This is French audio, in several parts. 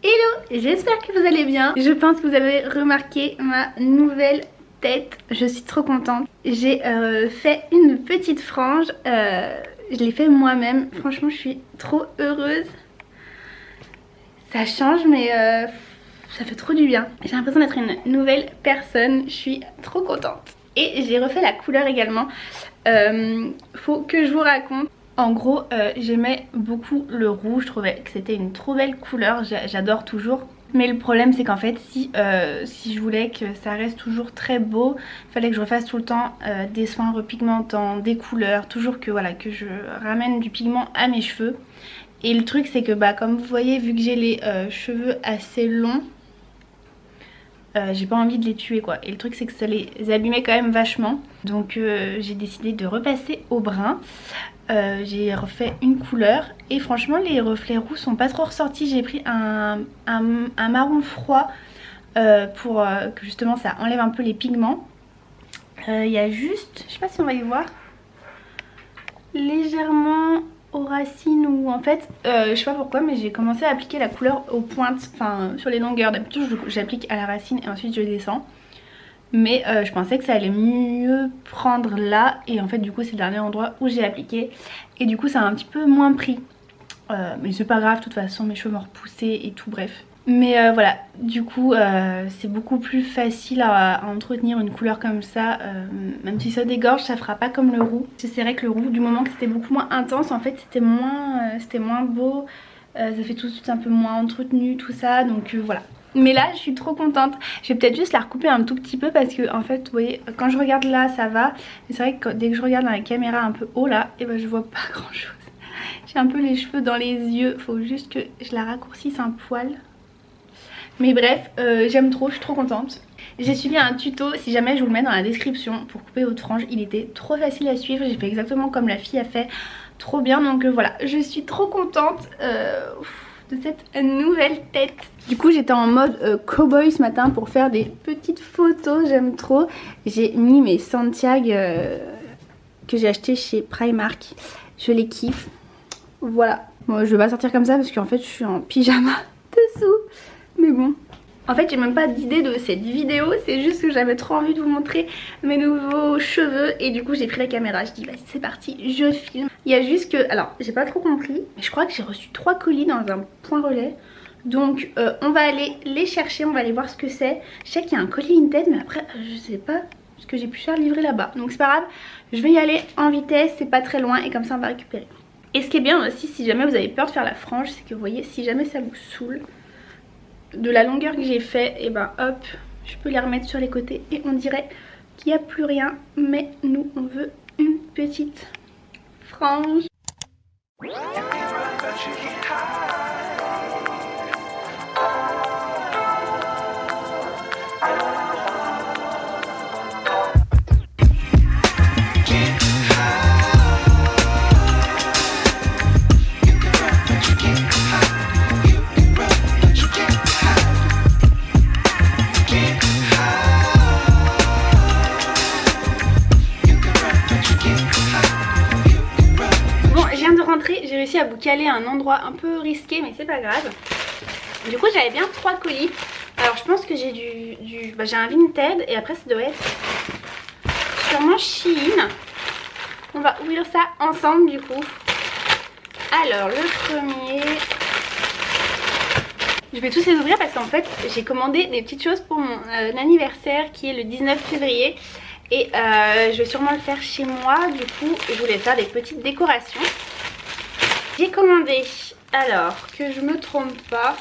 Hello, j'espère que vous allez bien. Je pense que vous avez remarqué ma nouvelle tête. Je suis trop contente. J'ai fait une petite frange. Je l'ai fait moi-même. Franchement, je suis trop heureuse. Ça change, mais ça fait trop du bien. J'ai l'impression d'être une nouvelle personne. Je suis trop contente. Et j'ai refait la couleur également. Faut que je vous raconte. En gros, j'aimais beaucoup le rouge, je trouvais que c'était une trop belle couleur, j'adore toujours. Mais le problème c'est qu'en fait si je voulais que ça reste toujours très beau, il fallait que je refasse tout le temps des soins repigmentants, des couleurs, toujours que voilà que je ramène du pigment à mes cheveux. Et le truc c'est que bah comme vous voyez, vu que j'ai les cheveux assez longs, j'ai pas envie de les tuer quoi. Et le truc c'est que ça les abîmait quand même vachement. Donc j'ai décidé de repasser au brun. J'ai refait une couleur et franchement les reflets roux sont pas trop ressortis. J'ai pris un marron froid pour que justement ça enlève un peu les pigments. Il y a juste, je sais pas si on va y voir, légèrement aux racines ou en fait je sais pas pourquoi mais j'ai commencé à appliquer la couleur aux pointes, enfin sur les longueurs. D'habitude j'applique à la racine et ensuite je descends. Mais je pensais que ça allait mieux prendre là. Et en fait du coup c'est le dernier endroit où j'ai appliqué. Et du coup ça a un petit peu moins pris. Mais c'est pas grave, de toute façon mes cheveux m'ont repoussé et tout, bref. Mais voilà, du coup c'est beaucoup plus facile à entretenir une couleur comme ça. Même si ça dégorge, ça fera pas comme le roux. C'est vrai que le roux, du moment que c'était beaucoup moins intense, en fait c'était moins beau. Ça fait tout de suite un peu moins entretenu tout ça, donc voilà. Mais là je suis trop contente. Je vais peut-être juste la recouper un tout petit peu parce que en fait vous voyez quand je regarde là ça va. Mais c'est vrai que dès que je regarde dans la caméra un peu haut là, et ben je vois pas grand chose. J'ai un peu les cheveux dans les yeux. Faut juste que je la raccourcisse un poil. Mais bref j'aime trop, je suis trop contente. J'ai suivi un tuto, si jamais je vous le mets dans la description, pour couper votre frange. Il était trop facile à suivre, j'ai fait exactement comme la fille a fait. Trop bien, donc voilà, je suis trop contente de cette nouvelle tête. Du coup j'étais en mode cowboy ce matin pour faire des petites photos, j'aime trop. J'ai mis mes Santiago que j'ai acheté chez Primark, je les kiffe. Voilà, bon, je vais pas sortir comme ça parce qu'en fait je suis en pyjama dessous, mais bon. En fait j'ai même pas d'idée de cette vidéo, c'est juste que j'avais trop envie de vous montrer mes nouveaux cheveux. Et du coup j'ai pris la caméra, je dis vas-y c'est parti, je filme. Il y a juste que, alors j'ai pas trop compris, mais je crois que j'ai reçu 3 colis dans un point relais. Donc on va aller les chercher, on va aller voir ce que c'est. Je sais qu'il y a un colis Vinted mais après je sais pas ce que j'ai pu faire livrer là-bas. Donc c'est pas grave, je vais y aller en vitesse, c'est pas très loin et comme ça on va récupérer. Et ce qui est bien aussi, si jamais vous avez peur de faire la frange, c'est que vous voyez, si jamais ça vous saoule, de la longueur que j'ai fait, et ben hop, je peux les remettre sur les côtés et on dirait qu'il n'y a plus rien. Mais nous on veut une petite frange. J'ai réussi à vous caler un endroit un peu risqué mais c'est pas grave. Du coup j'avais bien 3 colis. Alors je pense que j'ai j'ai un Vinted et après ça doit être sûrement Shein. On va ouvrir ça ensemble du coup. Alors le premier, je vais tous les ouvrir parce qu'en fait j'ai commandé des petites choses pour mon anniversaire qui est le 19 février. Et je vais sûrement le faire chez moi. Du coup je voulais faire des petites décorations. J'ai commandé, alors que je me trompe pas,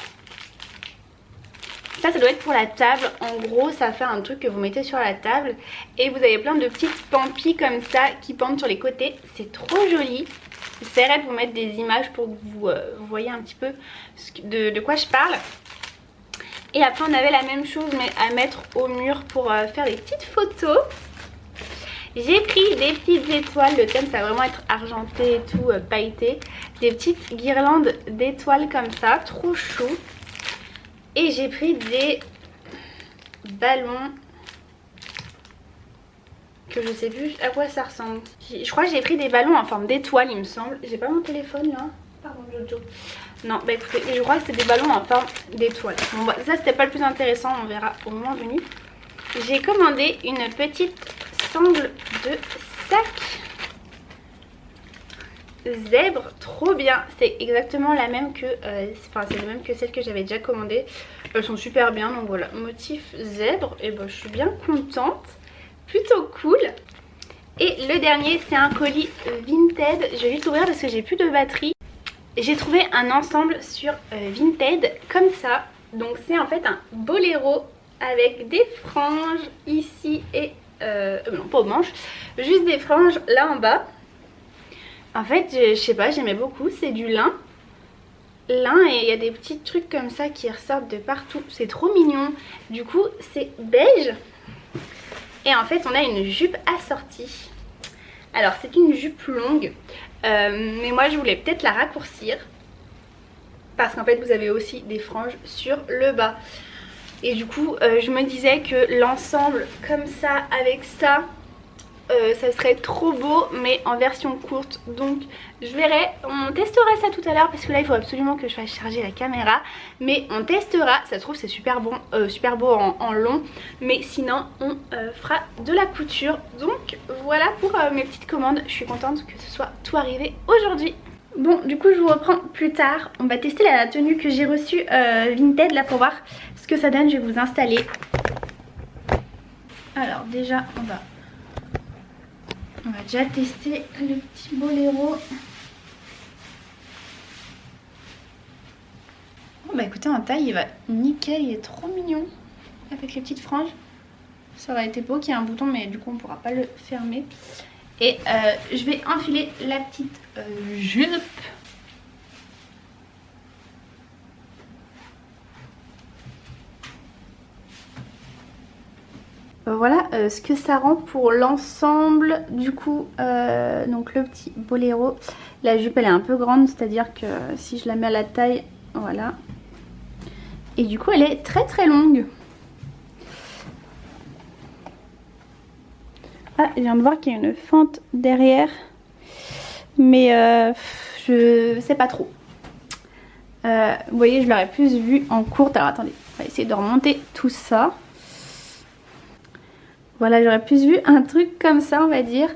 ça doit être pour la table. En gros ça fait un truc que vous mettez sur la table et vous avez plein de petites pampis comme ça qui pendent sur les côtés. C'est trop joli. J'essaierai de vous mettre des images pour que vous voyez un petit peu de quoi je parle. Et après on avait la même chose mais à mettre au mur pour faire des petites photos. J'ai pris des petites étoiles, le thème ça va vraiment être argenté et tout, pailleté. Des petites guirlandes d'étoiles comme ça, trop chou. Et j'ai pris des ballons que je sais plus à quoi ça ressemble. Je crois que j'ai pris des ballons en forme d'étoile il me semble. J'ai pas mon téléphone là, pardon Jojo. Non, bah écoutez, je crois que c'est des ballons en forme d'étoile. Bon bah ça c'était pas le plus intéressant, on verra au moment venu. J'ai commandé une petite sangle de sac zèbre, trop bien. C'est exactement la même que, c'est la même que celle que j'avais déjà commandée. Elles sont super bien, donc voilà, motif zèbre, et ben je suis bien contente, plutôt cool. Et le dernier c'est un colis Vinted, je vais vite l'ouvrir parce que j'ai plus de batterie. J'ai trouvé un ensemble sur Vinted comme ça, donc c'est en fait un boléro avec des franges ici et, non pas aux manches, juste des franges là en bas. En fait je sais pas, j'aimais beaucoup, c'est du lin. Lin et il y a des petits trucs comme ça qui ressortent de partout, c'est trop mignon. Du coup c'est beige et en fait on a une jupe assortie. Alors c'est une jupe longue, mais moi je voulais peut-être la raccourcir parce qu'en fait vous avez aussi des franges sur le bas. Et du coup je me disais que l'ensemble comme ça avec ça, ça serait trop beau mais en version courte. Donc je verrai, on testera ça tout à l'heure parce que là il faut absolument que je fasse charger la caméra. Mais on testera, ça se trouve c'est super bon, super beau en long. Mais sinon on fera de la couture. Donc voilà pour mes petites commandes, je suis contente que ce soit tout arrivé aujourd'hui. Bon du coup je vous reprends plus tard, on va tester la tenue que j'ai reçue Vinted là pour voir ce que ça donne. Je vais vous installer. Alors déjà on va déjà tester le petit boléro. Oh bah écoutez en taille il va nickel, il est trop mignon avec les petites franges. Ça aurait été beau qu'il y ait un bouton mais du coup on pourra pas le fermer. Et je vais enfiler la petite jupe. Voilà ce que ça rend pour l'ensemble. Du coup donc le petit boléro, la jupe elle est un peu grande, c'est à dire que si je la mets à la taille, voilà. Et du coup elle est très très longue. Ah je viens de voir qu'il y a une fente derrière, mais je sais pas trop. Vous voyez je l'aurais plus vue en courte. Alors attendez, on va essayer de remonter tout ça. Voilà, j'aurais plus vu un truc comme ça on va dire,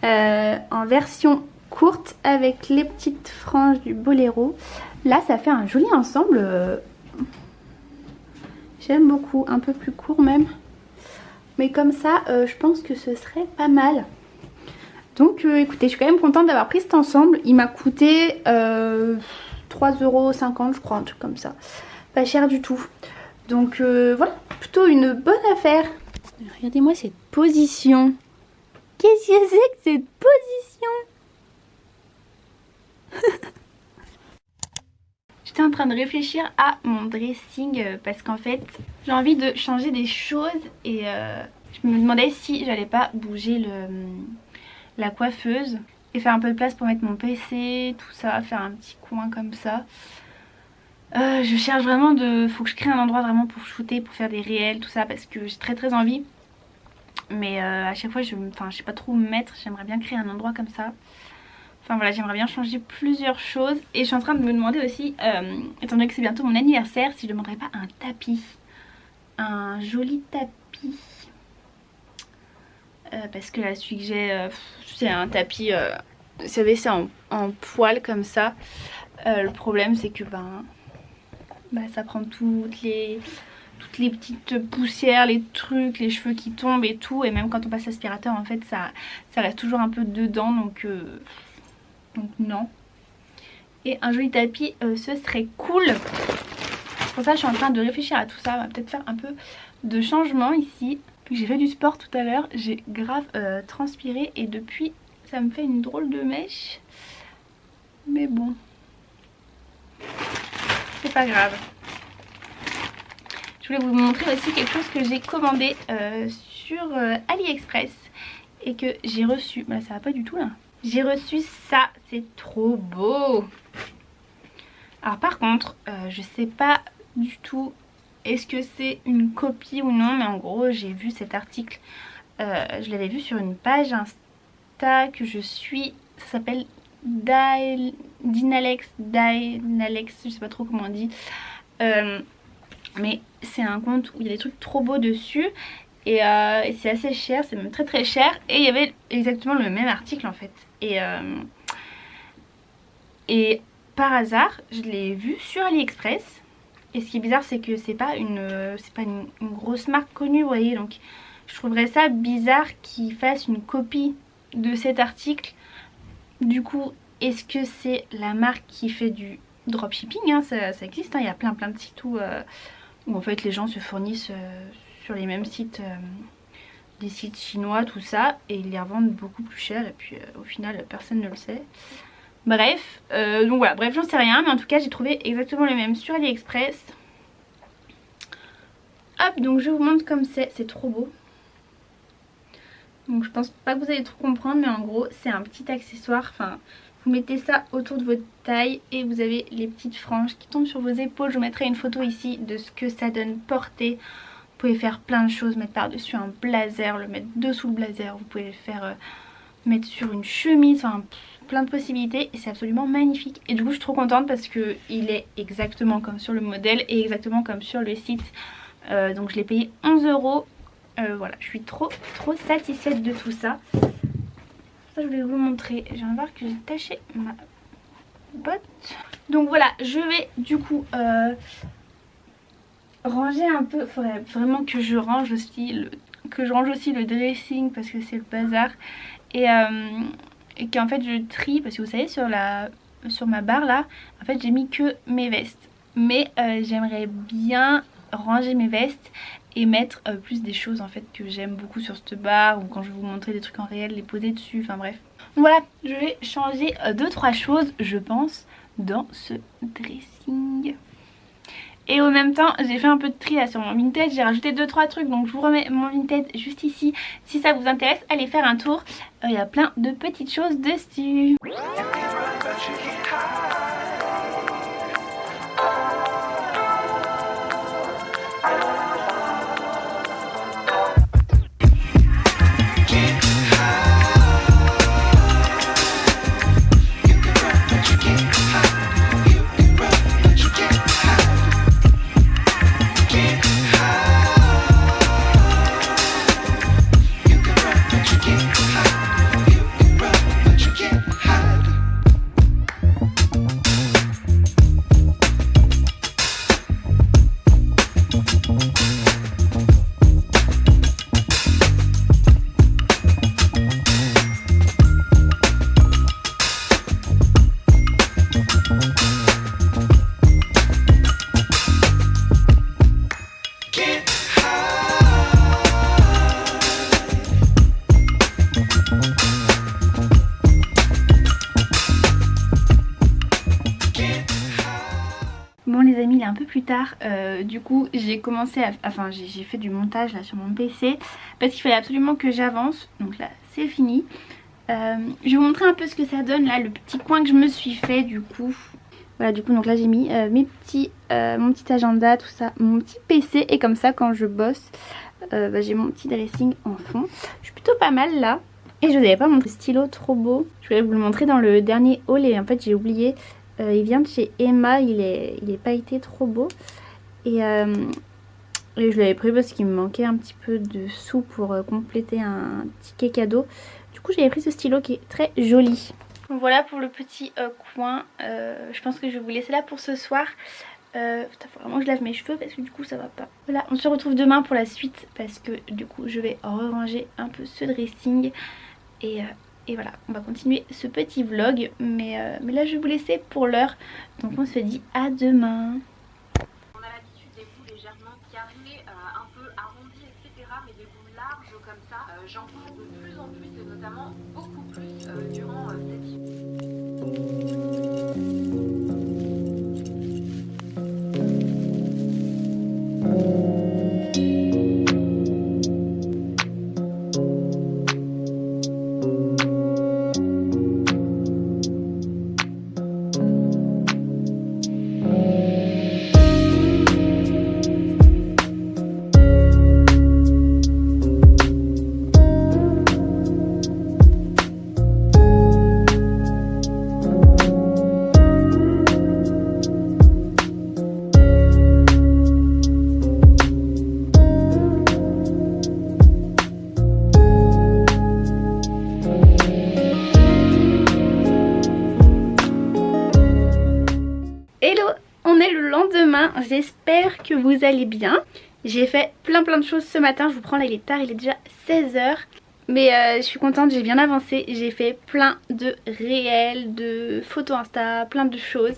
en version courte avec les petites franges du boléro. Là ça fait un joli ensemble, j'aime beaucoup, un peu plus court même. Mais comme ça je pense que ce serait pas mal. Donc écoutez, je suis quand même contente d'avoir pris cet ensemble. Il m'a coûté 3,50 € je crois, un truc comme ça. Pas cher du tout. Donc voilà, plutôt une bonne affaire. Regardez-moi cette position. Qu'est-ce que c'est que cette position? J'étais en train de réfléchir à mon dressing parce qu'en fait j'ai envie de changer des choses et je me demandais si j'allais pas bouger la coiffeuse et faire un peu de place pour mettre mon PC, tout ça, faire un petit coin comme ça. Je cherche vraiment faut que je crée un endroit vraiment pour shooter, pour faire des réels, tout ça, parce que j'ai très envie. Mais à chaque fois je sais pas trop où me mettre, j'aimerais bien créer un endroit comme ça. Enfin voilà, j'aimerais bien changer plusieurs choses. Et je suis en train de me demander aussi, étant donné que c'est bientôt mon anniversaire, si je ne demanderais pas un tapis. Un joli tapis. Parce que là celui que j'ai, c'est un tapis, vous savez c'est en poil comme ça. Le problème c'est que ça prend toutes les petites poussières, les trucs, les cheveux qui tombent et tout. Et même quand on passe l'aspirateur en fait ça reste toujours un peu dedans, donc non. Et un joli tapis ce serait cool. Pour ça je suis en train de réfléchir à tout ça. On va peut-être faire un peu de changement ici. J'ai fait du sport tout à l'heure, j'ai grave transpiré et depuis ça me fait une drôle de mèche. Mais bon, c'est pas grave. Je voulais vous montrer aussi quelque chose que j'ai commandé sur AliExpress et que j'ai reçu. Bah, ça va pas du tout là. J'ai reçu ça, c'est trop beau. Alors par contre, je sais pas du tout est-ce que c'est une copie ou non, mais en gros j'ai vu cet article, je l'avais vu sur une page Insta que je suis, ça s'appelle Dynalex, je sais pas trop comment on dit. Mais c'est un compte où il y a des trucs trop beaux dessus. Et c'est assez cher, c'est même très très cher. Et il y avait exactement le même article en fait. Et par hasard, je l'ai vu sur AliExpress. Et ce qui est bizarre, c'est que c'est pas une grosse marque connue, vous voyez. Donc je trouverais ça bizarre qu'ils fassent une copie de cet article. Du coup, est-ce que c'est la marque qui fait du dropshipping, hein, ça existe, hein. Il y a plein de sites où en fait les gens se fournissent sur les mêmes sites, des sites chinois, tout ça, et ils les revendent beaucoup plus cher. Et puis au final, personne ne le sait. Bref, donc voilà, bref, j'en sais rien, mais en tout cas j'ai trouvé exactement le même sur AliExpress. Hop, donc je vous montre comme c'est trop beau. Donc je pense pas que vous allez trop comprendre, mais en gros c'est un petit accessoire, enfin vous mettez ça autour de votre taille et vous avez les petites franges qui tombent sur vos épaules. Je vous mettrai une photo ici de ce que ça donne porté. Vous pouvez faire plein de choses, mettre par dessus un blazer, le mettre dessous le blazer, vous pouvez le faire mettre sur une chemise, enfin plein de possibilités et c'est absolument magnifique. Et du coup je suis trop contente parce que il est exactement comme sur le modèle et exactement comme sur le site. Donc je l'ai payé 11 €. Voilà, je suis trop satisfaite de tout ça. Ça je voulais vous montrer. Je viens de voir que j'ai taché ma botte. Donc voilà, je vais du coup ranger un peu. Il faudrait vraiment que je range aussi le dressing parce que c'est le bazar. Et qu'en fait je trie parce que vous savez sur ma barre là, en fait j'ai mis que mes vestes. Mais j'aimerais bien ranger mes vestes et mettre plus des choses en fait que j'aime beaucoup sur cette barre, ou quand je vais vous montrer des trucs en réel, les poser dessus, enfin bref. Voilà, je vais changer 2-3 choses je pense dans ce dressing. Et en même temps j'ai fait un peu de tri là sur mon Vinted, j'ai rajouté 2-3 trucs, donc je vous remets mon Vinted juste ici. Si ça vous intéresse, allez faire un tour, il y a plein de petites choses dessus. Bon les amis, il est un peu plus tard, du coup j'ai commencé à... Enfin j'ai fait du montage là sur mon PC parce qu'il fallait absolument que j'avance, donc là c'est fini. Je vais vous montrer un peu ce que ça donne là, le petit coin que je me suis fait du coup. Voilà, du coup donc là j'ai mis mon petit agenda, tout ça, mon petit PC, et comme ça quand je bosse j'ai mon petit dressing en fond. Je suis plutôt pas mal là. Et je vous avais pas montré le stylo trop beau, je voulais vous le montrer dans le dernier haul et en fait j'ai oublié. Il vient de chez Emma, il est pailleté, trop beau. Et je l'avais pris parce qu'il me manquait un petit peu de sous pour compléter un ticket cadeau. Du coup j'avais pris ce stylo qui est très joli. Donc voilà pour le petit coin. Je pense que je vais vous laisser là pour ce soir. Faut vraiment que je lave mes cheveux parce que du coup ça va pas. Voilà, on se retrouve demain pour la suite parce que du coup je vais ranger un peu ce dressing. Et voilà, on va continuer ce petit vlog, mais là je vais vous laisser pour l'heure. Donc on se dit à demain. On a l'habitude des bouts légèrement carrés, un peu arrondis, etc. Mais des bouts larges comme ça, j'en trouve de plus en plus, et notamment beaucoup plus durant cet hiver. j'espère que vous allez bien. J'ai fait plein de choses ce matin, je vous prends là, il est tard, il est déjà 16 h. Mais je suis contente, j'ai bien avancé, j'ai fait plein de réels, de photos Insta, plein de choses.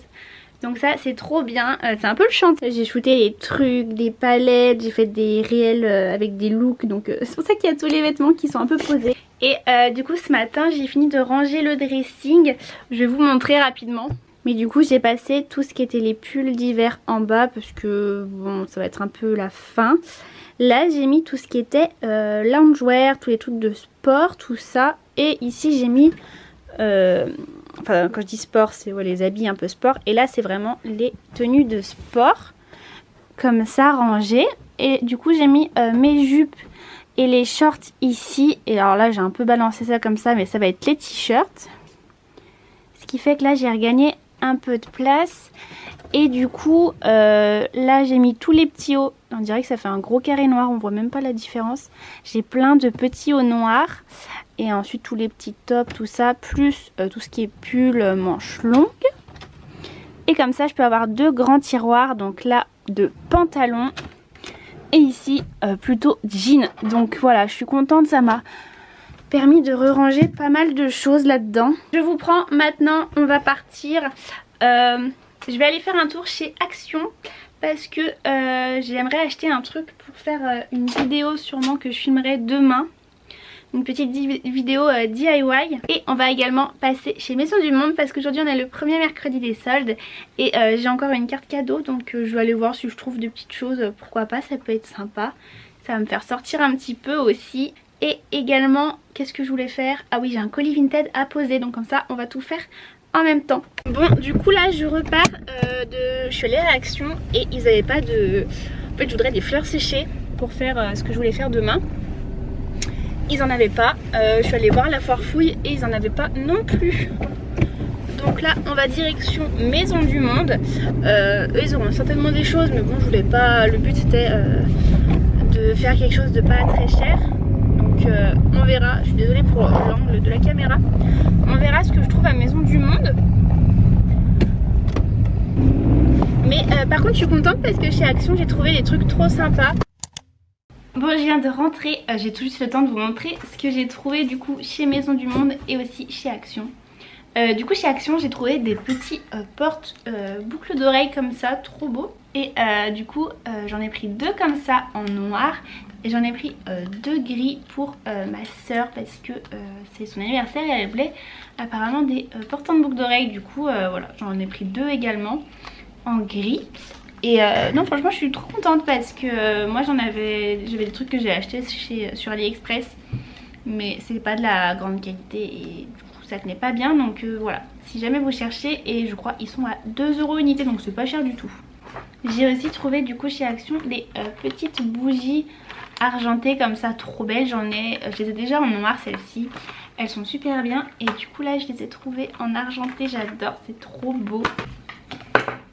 Donc ça c'est trop bien, c'est un peu le chantier. J'ai shooté des trucs, des palettes, j'ai fait des réels avec des looks. Donc c'est pour ça qu'il y a tous les vêtements qui sont un peu posés. Et du coup ce matin j'ai fini de ranger le dressing. Je vais vous montrer rapidement. Mais du coup j'ai passé tout ce qui était les pulls d'hiver en bas parce que bon ça va être un peu la fin. Là j'ai mis tout ce qui était loungewear, tous les trucs de sport, tout ça. Et ici j'ai mis, enfin quand je dis sport c'est ouais, les habits un peu sport. Et là c'est vraiment les tenues de sport, comme ça rangées. Et du coup j'ai mis mes jupes et les shorts ici. Et alors là j'ai un peu balancé ça comme ça, mais ça va être les t-shirts. Ce qui fait que là j'ai regagné un peu de place. Et du coup là j'ai mis tous les petits hauts. On dirait que ça fait un gros carré noir, on voit même pas la différence. J'ai plein de petits hauts noirs. Et ensuite tous les petits tops, tout ça, plus tout ce qui est pull, manches longues. Et comme ça je peux avoir deux grands tiroirs. Donc là de pantalons. Et ici plutôt jeans. Donc voilà, je suis contente, ça m'a permis de ranger pas mal de choses là-dedans. Je vous prends maintenant, on va partir. Je vais aller faire un tour chez Action parce que j'aimerais acheter un truc pour faire une vidéo sûrement que je filmerai demain. Une petite vidéo DIY. Et on va également passer chez Maison du Monde parce qu'aujourd'hui on est le premier mercredi des soldes. Et j'ai encore une carte cadeau, donc je vais aller voir si je trouve des petites choses, pourquoi pas, ça peut être sympa. Ça va me faire sortir un petit peu aussi. Et également, qu'est-ce que je voulais faire? Ah oui, j'ai un colis Vinted à poser, donc comme ça on va tout faire en même temps. Bon, du coup là je repars je suis allée à Action et ils avaient pas de... En fait je voudrais des fleurs séchées pour faire ce que je voulais faire demain. Ils en avaient pas, je suis allée voir la foire fouille et ils en avaient pas non plus. Donc là on va direction Maison du Monde. Eux ils auront certainement des choses, mais bon je voulais pas, le but c'était de faire quelque chose de pas très cher. Donc on verra, je suis désolée pour l'angle de la caméra. On verra ce que je trouve à Maison du Monde. Mais par contre je suis contente parce que chez Action j'ai trouvé des trucs trop sympas. Bon, je viens de rentrer, j'ai tout juste le temps de vous montrer ce que j'ai trouvé du coup chez Maison du Monde et aussi chez Action. Du coup chez Action j'ai trouvé des petits portes boucles d'oreilles comme ça, trop beaux. Et du coup j'en ai pris deux comme ça en noir. Et j'en ai pris deux gris pour ma soeur parce que c'est son anniversaire et elle voulait apparemment des portants de boucles d'oreilles. Du coup voilà, j'en ai pris deux également en gris. Et non franchement je suis trop contente parce que moi j'avais des trucs que j'ai achetés sur AliExpress. Mais c'est pas de la grande qualité et du coup ça tenait pas bien. Donc voilà, si jamais vous cherchez, et je crois ils sont à 2 € unité, donc c'est pas cher du tout. J'ai aussi trouvé du coup chez Action des petites bougies argentées comme ça, trop belles. Je les ai déjà en noir celles-ci, elles sont super bien. Et du coup là je les ai trouvées en argenté, j'adore, c'est trop beau.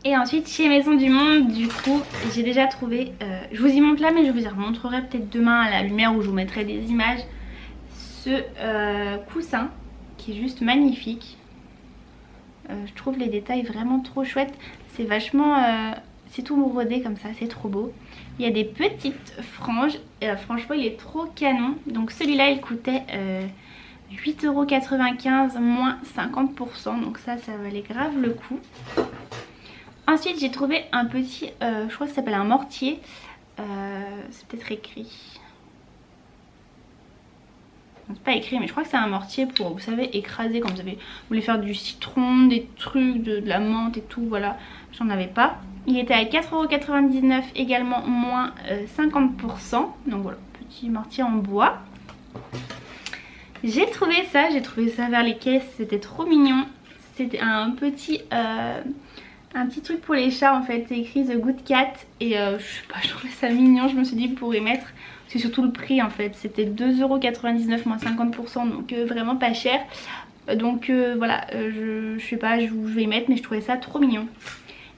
Et ensuite chez Maison du Monde du coup j'ai déjà trouvé, je vous y montre là mais je vous y remontrerai peut-être demain à la lumière où je vous mettrai des images, ce coussin qui est juste magnifique. Je trouve les détails vraiment trop chouettes, c'est vachement... c'est tout brodé comme ça, c'est trop beau. Il y a des petites franges et franchement il est trop canon. Donc celui-là il coûtait 8,95 € moins 50%, donc ça valait grave le coup. Ensuite j'ai trouvé un petit, je crois que ça s'appelle un mortier, c'est peut-être écrit, c'est pas écrit mais je crois que c'est un mortier pour, vous savez, écraser quand vous voulez faire du citron, des trucs, de la menthe et tout, voilà, j'en avais pas. Il était à 4,99 € également, moins 50%, donc voilà, petit mortier en bois. J'ai trouvé ça vers les caisses, c'était trop mignon, c'était un petit truc pour les chats en fait, c'est écrit The Good Cat et je sais pas, je trouvais ça mignon, je me suis dit pour y mettre, c'est surtout le prix en fait, c'était 2,99 € moins 50%, donc vraiment pas cher. Donc voilà, je sais pas, je vais y mettre, mais je trouvais ça trop mignon.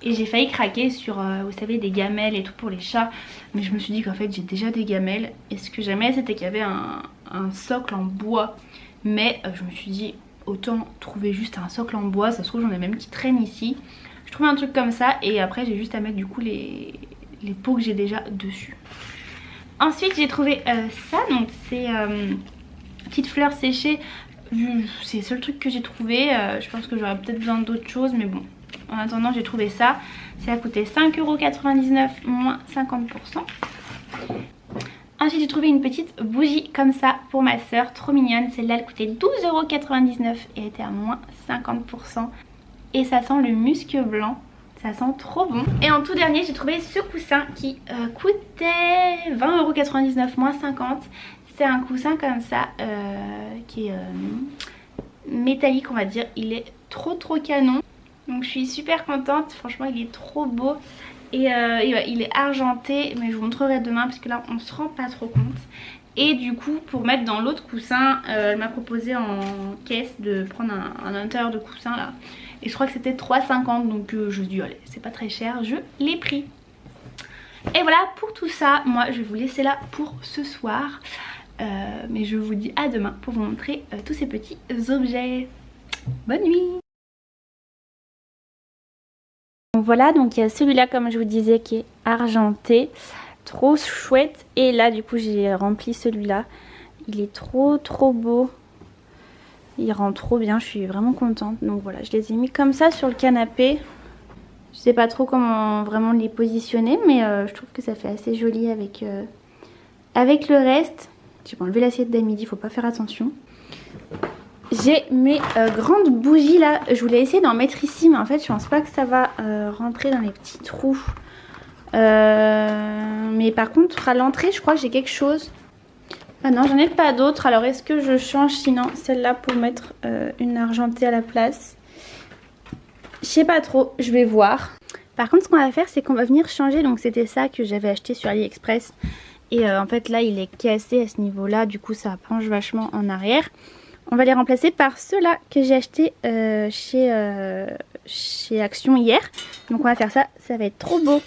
Et j'ai failli craquer sur, vous savez, des gamelles et tout pour les chats. Mais je me suis dit qu'en fait j'ai déjà des gamelles. Et ce que j'aimais c'était qu'il y avait un socle en bois. Mais je me suis dit autant trouver juste un socle en bois, ça se trouve j'en ai même qui traînent ici. Je trouvais un truc comme ça et après j'ai juste à mettre du coup les pots que j'ai déjà dessus. Ensuite j'ai trouvé ça, donc c'est petites fleurs séchées. C'est le seul truc que j'ai trouvé, je pense que j'aurais peut-être besoin d'autres choses mais bon. En attendant j'ai trouvé ça, ça a coûté 5,99 € moins 50%. Ensuite j'ai trouvé une petite bougie comme ça pour ma soeur, trop mignonne. Celle-là elle coûtait 12,99 € et elle était à moins 50%. Et ça sent le musc blanc, ça sent trop bon. Et en tout dernier j'ai trouvé ce coussin qui coûtait 20,99 € moins 50. C'est un coussin comme ça qui est métallique on va dire, il est trop canon. Donc je suis super contente, franchement il est trop beau. Et il est argenté, mais je vous montrerai demain parce que là on se rend pas trop compte. Et du coup pour mettre dans l'autre coussin, elle m'a proposé en caisse de prendre un intérieur de coussin là. Et je crois que c'était 3,50 €, donc je me dis allez c'est pas très cher, je l'ai pris. Et voilà pour tout ça, moi je vais vous laisser là pour ce soir. Mais je vous dis à demain pour vous montrer tous ces petits objets. Bonne nuit. Voilà, donc il y a celui-là comme je vous disais qui est argenté, trop chouette. Et là du coup j'ai rempli celui-là, il est trop beau, il rend trop bien, je suis vraiment contente. Donc voilà, je les ai mis comme ça sur le canapé. Je sais pas trop comment vraiment les positionner, mais je trouve que ça fait assez joli avec le reste. J'ai pas enlevé l'assiette d'à-midi, faut pas faire attention. J'ai mes grandes bougies là, je voulais essayer d'en mettre ici mais en fait je pense pas que ça va rentrer dans les petits trous. Mais par contre à l'entrée je crois que j'ai quelque chose. Ah non j'en ai pas d'autres, alors est-ce que je change sinon celle-là pour mettre une argentée à la place? Je sais pas trop, je vais voir. Par contre ce qu'on va faire c'est qu'on va venir changer, donc c'était ça que j'avais acheté sur AliExpress. Et en fait là il est cassé à ce niveau là, du coup ça penche vachement en arrière. On va les remplacer par ceux-là que j'ai acheté chez Action hier. Donc on va faire ça, ça va être trop beau.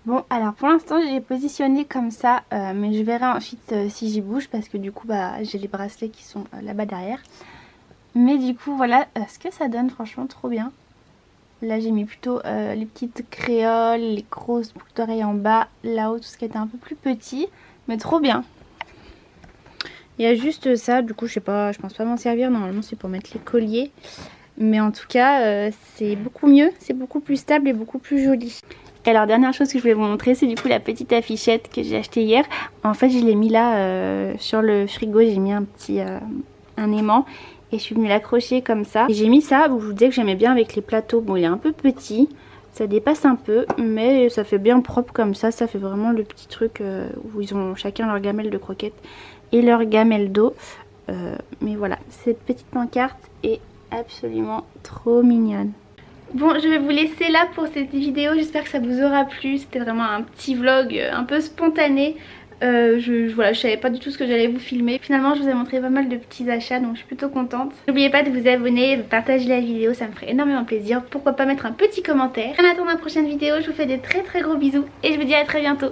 Bon alors pour l'instant j'ai positionné comme ça mais je verrai ensuite si j'y bouge parce que du coup bah j'ai les bracelets qui sont là-bas derrière. Mais du coup voilà ce que ça donne, franchement trop bien. Là j'ai mis plutôt les petites créoles, les grosses boucles d'oreilles en bas, là-haut tout ce qui était un peu plus petit, mais trop bien. Il y a juste ça, du coup je sais pas, je pense pas m'en servir, normalement c'est pour mettre les colliers. Mais en tout cas c'est beaucoup mieux, c'est beaucoup plus stable et beaucoup plus joli. Et alors dernière chose que je voulais vous montrer, c'est du coup la petite affichette que j'ai achetée hier. En fait je l'ai mis là sur le frigo, j'ai mis un petit un aimant et je suis venue l'accrocher comme ça. Et j'ai mis ça, je vous disais que j'aimais bien avec les plateaux. Bon il est un peu petit, ça dépasse un peu mais ça fait bien propre comme ça. Ça fait vraiment le petit truc où ils ont chacun leur gamelle de croquettes et leur gamelle d'eau. Mais voilà, cette petite pancarte est absolument trop mignonne. Bon, je vais vous laisser là pour cette vidéo, j'espère que ça vous aura plu. C'était vraiment un petit vlog un peu spontané. Voilà, je savais pas du tout ce que j'allais vous filmer. Finalement je vous ai montré pas mal de petits achats, donc je suis plutôt contente. N'oubliez pas de vous abonner, de partager la vidéo, ça me ferait énormément plaisir. Pourquoi pas mettre un petit commentaire. En attendant la prochaine vidéo, je vous fais des très gros bisous et je vous dis à très bientôt.